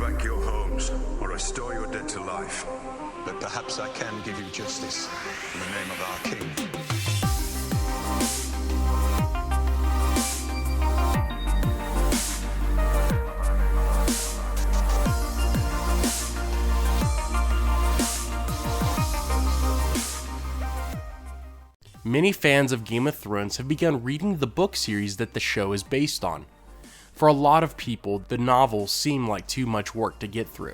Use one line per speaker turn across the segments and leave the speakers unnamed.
back your homes, or restore your dead to life.
But perhaps I can give you justice in the name of our king.
Many fans of Game of Thrones have begun reading the book series that the show is based on. For a lot of people, the novels seem like too much work to get through.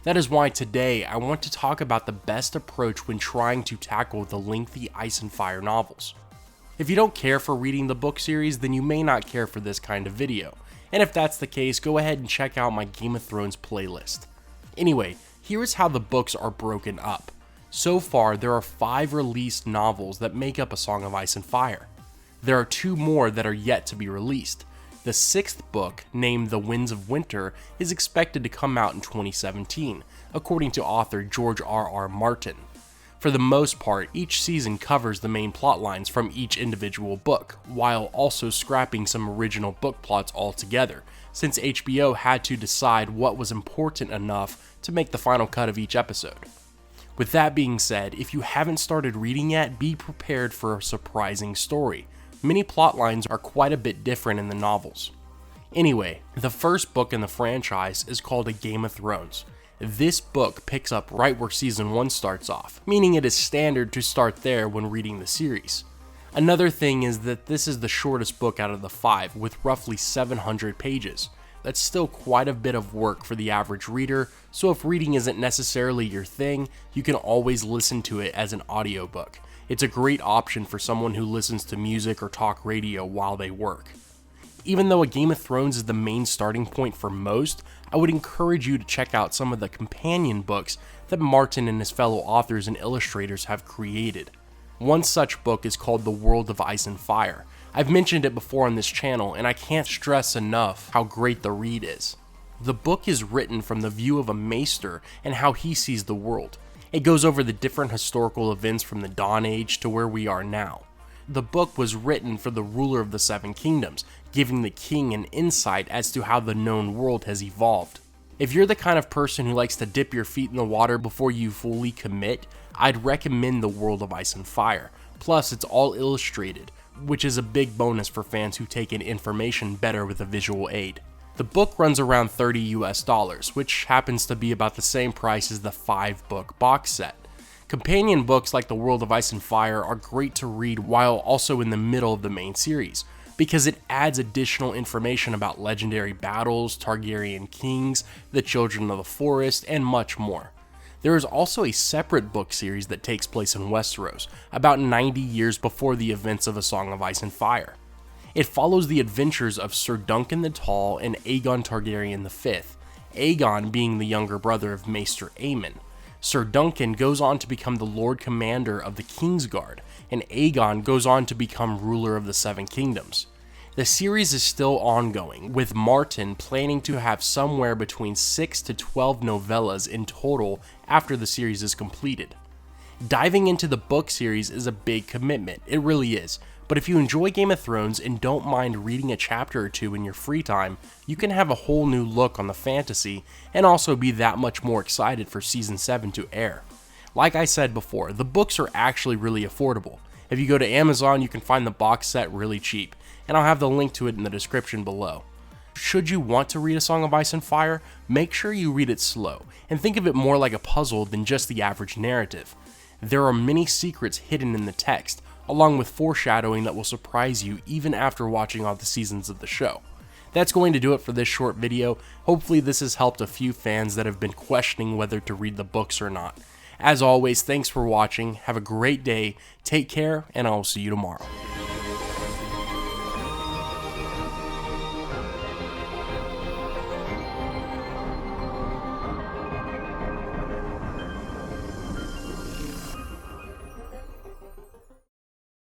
That is why today I want to talk about the best approach when trying to tackle the lengthy Ice and Fire novels. If you don't care for reading the book series, then you may not care for this kind of video, and if that's the case, go ahead and check out my Game of Thrones playlist. Anyway, here is how the books are broken up. So far, there are 5 released novels that make up A Song of Ice and Fire. There are 2 more that are yet to be released. The 6th book, named The Winds of Winter, is expected to come out in 2017, according to author George R.R. Martin. For the most part, each season covers the main plot lines from each individual book, while also scrapping some original book plots altogether, since HBO had to decide what was important enough to make the final cut of each episode. With that being said, if you haven't started reading yet, be prepared for a surprising story. Many plotlines are quite a bit different in the novels. Anyway, the first book in the franchise is called A Game of Thrones. This book picks up right where season 1 starts off, meaning it is standard to start there when reading the series. Another thing is that this is the shortest book out of the 5, with roughly 700 pages. That's still quite a bit of work for the average reader, so if reading isn't necessarily your thing, you can always listen to it as an audiobook. It's a great option for someone who listens to music or talk radio while they work. Even though A Game of Thrones is the main starting point for most, I would encourage you to check out some of the companion books that Martin and his fellow authors and illustrators have created. One such book is called The World of Ice and Fire. I've mentioned it before on this channel, and I can't stress enough how great the read is. The book is written from the view of a maester and how he sees the world. It goes over the different historical events from the Dawn Age to where we are now. The book was written for the ruler of the 7 kingdoms, giving the king an insight as to how the known world has evolved. If you're the kind of person who likes to dip your feet in the water before you fully commit, I'd recommend The World of Ice and Fire. Plus, it's all illustrated, which is a big bonus for fans who take in information better with a visual aid. The book runs around $30 US, which happens to be about the same price as the 5-book box set. Companion books like The World of Ice and Fire are great to read while also in the middle of the main series, because it adds additional information about legendary battles, Targaryen kings, the Children of the Forest, and much more. There is also a separate book series that takes place in Westeros, about 90 years before the events of A Song of Ice and Fire. It follows the adventures of Sir Duncan the Tall and Aegon Targaryen V, Aegon being the younger brother of Maester Aemon. Sir Duncan goes on to become the Lord Commander of the Kingsguard, and Aegon goes on to become ruler of the 7 kingdoms. The series is still ongoing, with Martin planning to have somewhere between 6 to 12 novellas in total after the series is completed. Diving into the book series is a big commitment, it really is, but if you enjoy Game of Thrones and don't mind reading a chapter or 2 in your free time, you can have a whole new look on the fantasy and also be that much more excited for Season 7 to air. Like I said before, the books are actually really affordable. If you go to Amazon, you can find the box set really cheap, and I'll have the link to it in the description below. Should you want to read A Song of Ice and Fire, make sure you read it slow, and think of it more like a puzzle than just the average narrative. There are many secrets hidden in the text, along with foreshadowing that will surprise you even after watching all the seasons of the show. That's going to do it for this short video. Hopefully this has helped a few fans that have been questioning whether to read the books or not. As always, thanks for watching, have a great day, take care, and I'll see you tomorrow.